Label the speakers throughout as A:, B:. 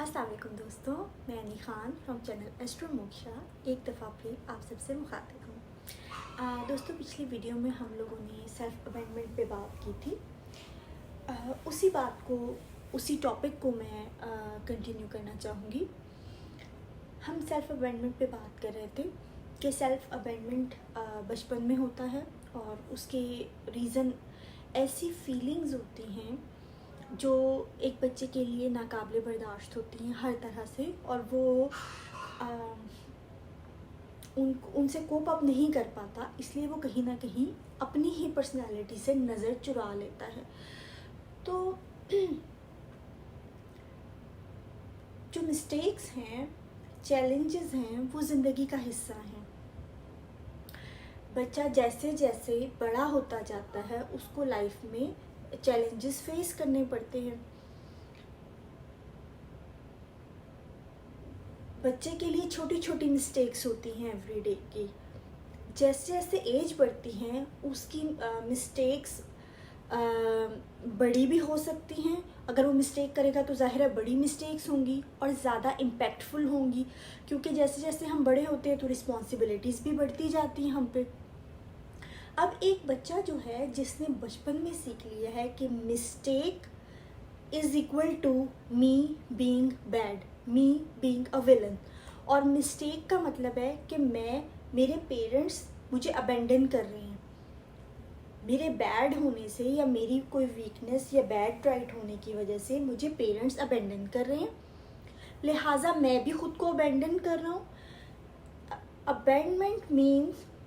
A: अस्सलाम वालेकुम दोस्तों, मैं अनी Khan from channel astro moksha एक दफ़ा फिर आप सबसे मुखातिब हूँ। दोस्तों, पिछली वीडियो में हम लोगों ने सेल्फ़ अबेंडमेंट पे बात की थी। उसी टॉपिक को मैं कंटिन्यू करना चाहूँगी। हम सेल्फ़ अबेंडमेंट पे बात कर रहे थे कि सेल्फ़ अबेंडमेंट बचपन में होता है और उसके रीज़न ऐसी फीलिंग्स होती हैं जो एक बच्चे के लिए नाकाबिले बर्दाश्त होती हैं हर तरह से, और वो उनसे कोप अप नहीं कर पाता, इसलिए वो कहीं ना कहीं अपनी ही पर्सनालिटी से नज़र चुरा लेता है। तो जो मिस्टेक्स हैं, चैलेंजेस हैं, वो ज़िंदगी का हिस्सा हैं। बच्चा जैसे जैसे बड़ा होता जाता है उसको लाइफ में चैलेंजेस फेस करने पड़ते हैं। बच्चे के लिए छोटी छोटी मिस्टेक्स होती हैं एवरीडे की। जैसे जैसे एज बढ़ती हैं उसकी मिस्टेक्स बड़ी भी हो सकती हैं। अगर वो मिस्टेक करेगा तो ज़ाहिर है बड़ी मिस्टेक्स होंगी और ज़्यादा इम्पैक्टफुल होंगी, क्योंकि जैसे जैसे हम बड़े होते हैं तो रिस्पॉन्सिबिलिटीज़ भी बढ़ती जाती हैं हम पे। अब एक बच्चा जो है जिसने बचपन में सीख लिया है कि mistake is equal to me being bad, me being a villain, और मिस्टेक का मतलब है कि मेरे पेरेंट्स मुझे अबेंडन कर रहे हैं मेरे बैड होने से, या मेरी कोई वीकनेस या बैड ट्राइट होने की वजह से मुझे पेरेंट्स अबेंडन कर रहे हैं, लिहाजा मैं भी खुद को अबेंडन कर रहा हूँ।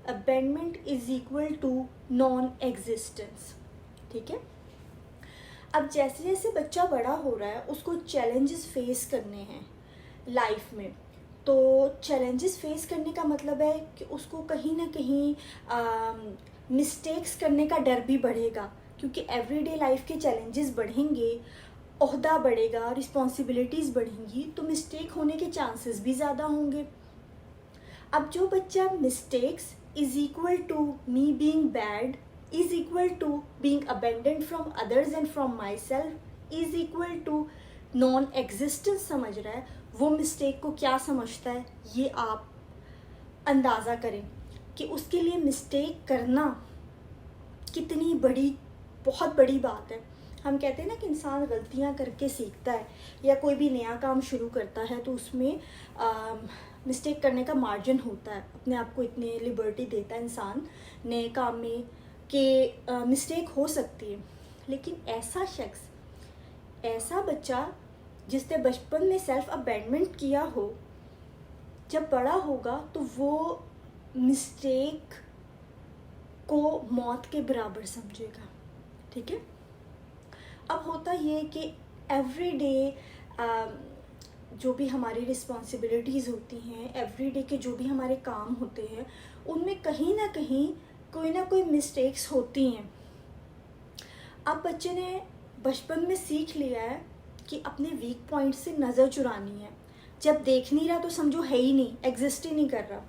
A: Abandonment is equal to non existence. ठीक है। अब जैसे जैसे बच्चा बड़ा हो रहा है उसको चैलेंजेस फेस करने हैं लाइफ में। तो चैलेंजेस फेस करने का मतलब है कि उसको कहीं ना कहीं मिस्टेक्स करने का डर भी बढ़ेगा, क्योंकि एवरीडे लाइफ के चैलेंजेस बढ़ेंगे, ओहदा बढ़ेगा, रिस्पॉन्सिबिलिटीज़ बढ़ेंगी, तो मिस्टेक होने के चांसेस भी ज़्यादा होंगे। अब जो बच्चा mistakes is equal to me being bad, is equal to being abandoned from others and from myself, is equal to non existence समझ रहा है, वो मिस्टेक को क्या समझता है ये आप अंदाज़ा करें कि उसके लिए मिस्टेक करना कितनी बहुत बड़ी बात है। हम कहते हैं ना कि इंसान गलतियां करके सीखता है, या कोई भी नया काम शुरू करता है तो उसमें मिस्टेक करने का मार्जिन होता है, अपने आप को इतने लिबर्टी देता है इंसान नए काम में कि मिस्टेक हो सकती है। लेकिन ऐसा शख्स, ऐसा बच्चा जिसने बचपन में सेल्फ अबेंडमेंट किया हो, जब बड़ा होगा तो वो मिस्टेक को मौत के बराबर समझेगा। ठीक है। अब होता ये कि एवरीडे जो भी हमारी रिस्पॉन्सिबिलिटीज़ होती हैं, एवरीडे के जो भी हमारे काम होते हैं, उनमें कहीं ना कोई मिस्टेक्स होती हैं। अब बच्चे ने बचपन में सीख लिया है कि अपने वीक पॉइंट से नज़र चुरानी है। जब देख नहीं रहा तो समझो है ही नहीं, एग्जिस्ट ही नहीं कर रहा।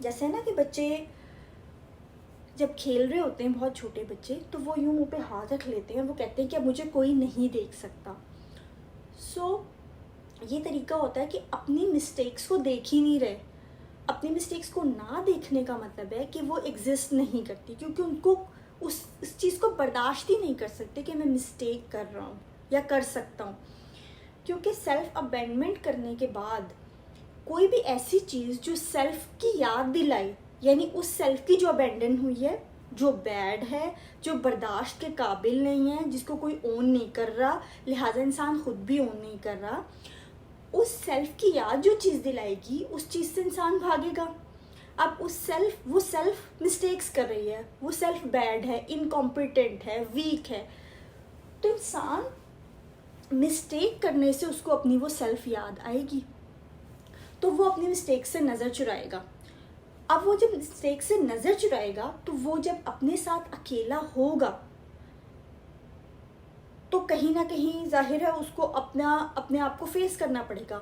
A: जैसे ना कि बच्चे जब खेल रहे होते हैं, बहुत छोटे बच्चे, तो वो यूं मुंह पे हाथ रख लेते हैं, वो कहते हैं कि अब मुझे कोई नहीं देख सकता। ये तरीका होता है कि अपनी मिस्टेक्स को देख ही नहीं रहे। अपनी मिस्टेक्स को ना देखने का मतलब है कि वो एग्जिस्ट नहीं करती, क्योंकि उनको उस चीज़ को बर्दाश्त ही नहीं कर सकते कि मैं मिस्टेक कर रहा हूँ या कर सकता हूँ। क्योंकि सेल्फ अबेंडमेंट करने के बाद कोई भी ऐसी चीज़ जो सेल्फ की याद दिलाई, यानी उस सेल्फ की जो अबेंडन हुई है, जो बैड है, जो बर्दाश्त के काबिल नहीं है, जिसको कोई ओन नहीं कर रहा, लिहाजा इंसान खुद भी ओन नहीं कर रहा, उस सेल्फ की याद जो चीज़ दिलाएगी उस चीज़ से इंसान भागेगा। अब वो सेल्फ मिस्टेक्स कर रही है, वो सेल्फ बैड है, इनकॉम्पिटेंट है, वीक है, तो इंसान मिस्टेक करने से उसको अपनी वो सेल्फ याद आएगी, तो वो अपनी मिस्टेक से नज़र चुराएगा। अब वो जब मिस्टेक से नज़र चुराएगा तो वो जब अपने साथ अकेला होगा तो कहीं ना कहीं जाहिर है उसको अपने आप को फेस करना पड़ेगा।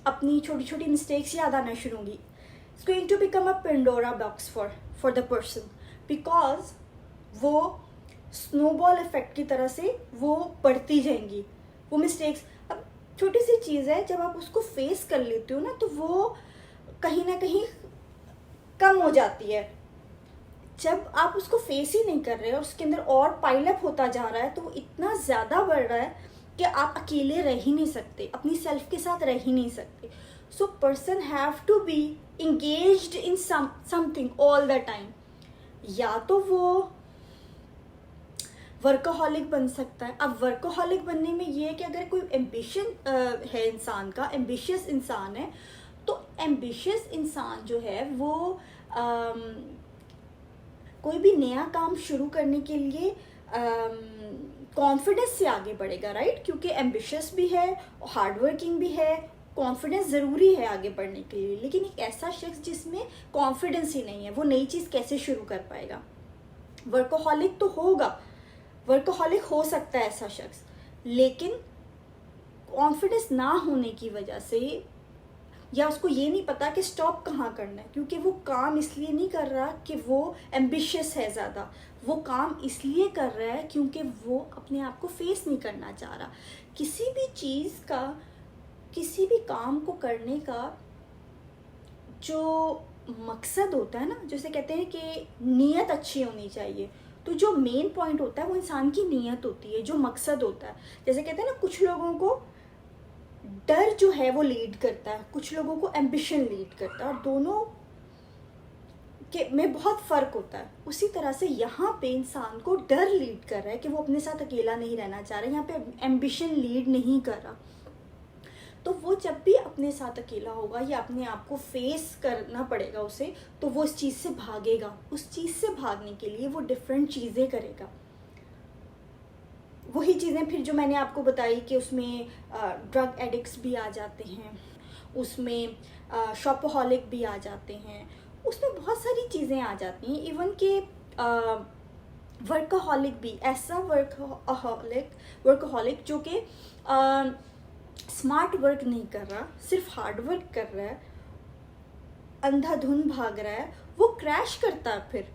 A: अपनी छोटी छोटी मिस्टेक्स याद आना शुरू होंगी। It's going to become a Pandora box for the person, because वो स्नोबॉल इफेक्ट की तरह से वो बढ़ती जाएंगी वो मिस्टेक्स। अब छोटी सी चीज़ है, जब आप उसको फेस कर लेते हो ना तो वो कहीं ना कहीं कम हो जाती है। जब आप उसको फेस ही नहीं कर रहे और उसके अंदर और पाइलअप होता जा रहा है तो वो इतना ज़्यादा बढ़ रहा है कि आप अकेले रह ही नहीं सकते, अपनी सेल्फ के साथ रह ही नहीं सकते। So person have to be engaged in something all the time. या तो वो वर्कोहॉलिक बन सकता है। अब वर्कोहॉलिक बनने में ये है कि अगर कोई एम्बिशन है इंसान का, एम्बिशियस इंसान है, तो एम्बिशियस इंसान जो है वो कोई भी नया काम शुरू करने के लिए कॉन्फिडेंस से आगे बढ़ेगा, राइट? क्योंकि एम्बिशियस भी है, हार्डवर्किंग भी है, कॉन्फिडेंस ज़रूरी है आगे बढ़ने के लिए। लेकिन एक ऐसा शख्स जिसमें कॉन्फिडेंस ही नहीं है, वो नई चीज़ कैसे शुरू कर पाएगा? वर्कोहॉलिक तो होगा, वर्कोहॉलिक हो सकता है ऐसा शख्स, लेकिन कॉन्फिडेंस ना होने की वजह से, या उसको ये नहीं पता कि स्टॉप कहाँ करना है, क्योंकि वो काम इसलिए नहीं कर रहा कि वो एम्बिशियस है ज़्यादा, वो काम इसलिए कर रहा है क्योंकि वो अपने आप को फेस नहीं करना चाह रहा। किसी भी चीज़ का, किसी भी काम को करने का जो मकसद होता है ना, जैसे कहते हैं कि नीयत अच्छी होनी चाहिए, तो जो मेन पॉइंट होता है वो इंसान की नीयत होती है, जो मकसद होता है। जैसे कहते हैं ना, कुछ लोगों को डर जो है वो लीड करता है, कुछ लोगों को एम्बिशन लीड करता है, और दोनों के में बहुत फ़र्क होता है। उसी तरह से यहाँ पे इंसान को डर लीड कर रहा है कि वो अपने साथ अकेला नहीं रहना चाह रहा है, यहाँ पे एम्बिशन लीड नहीं कर रहा। तो वो जब भी अपने साथ अकेला होगा या अपने आप को फेस करना पड़ेगा उसे, तो वो उस चीज़ से भागेगा। उस चीज़ से भागने के लिए वो डिफरेंट चीज़ें करेगा। वही चीज़ें फिर जो मैंने आपको बताई कि उसमें ड्रग एडिक्ट्स भी आ जाते हैं, उसमें शॉपहॉलिक भी आ जाते हैं, उसमें बहुत सारी चीज़ें आ जाती हैं। इवन कि वर्कहॉलिक भी, ऐसा वर्कहॉलिक जो कि स्मार्ट वर्क नहीं कर रहा, सिर्फ हार्ड वर्क कर रहा है, अंधाधुन भाग रहा है, वो क्रैश करता है फिर।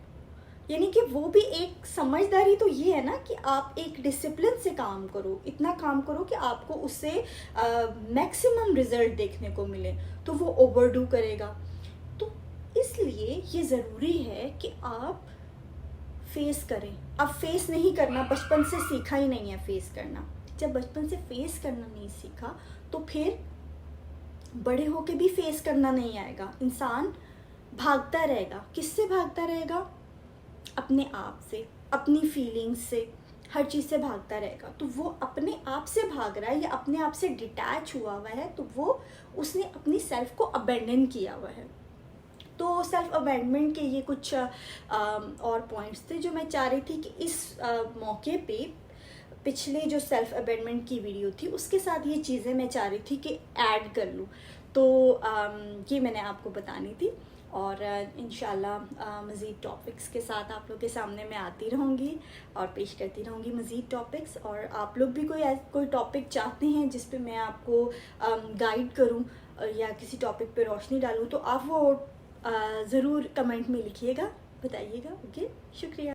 A: यानी कि वो भी एक समझदारी तो ये है ना कि आप एक डिसिप्लिन से काम करो, इतना काम करो कि आपको उससे मैक्सिमम रिजल्ट देखने को मिले, तो वो ओवरडू करेगा। तो इसलिए ये ज़रूरी है कि आप फेस करें। अब फेस नहीं करना बचपन से सीखा ही नहीं है फेस करना। जब बचपन से फेस करना नहीं सीखा तो फिर बड़े होके भी फेस करना नहीं आएगा। इंसान भागता रहेगा। किससे भागता रहेगा? अपने आप से, अपनी फीलिंग्स से, हर चीज़ से भागता रहेगा। तो वो अपने आप से भाग रहा है या अपने आप से डिटैच हुआ हुआ है, तो वो उसने अपनी सेल्फ को अबेंडन किया हुआ है। तो सेल्फ अबेंडमेंट के ये कुछ और पॉइंट्स थे जो मैं चाह रही थी कि इस मौके पे पिछले जो सेल्फ अबेंडमेंट की वीडियो थी उसके साथ ये चीज़ें मैं चाह रही थी कि ऐड कर लूँ। तो ये मैंने आपको बतानी थी, और इंशाल्लाह मज़ीद टॉपिक्स के साथ आप लोग के सामने मैं आती रहूँगी और पेश करती रहूँगी मज़ीद टॉपिक्स। और आप लोग भी कोई टॉपिक चाहते हैं जिस पे मैं आपको गाइड करूँ या किसी टॉपिक पे रोशनी डालूँ, तो आप वो ज़रूर कमेंट में लिखिएगा, बताइएगा। ओके, शुक्रिया।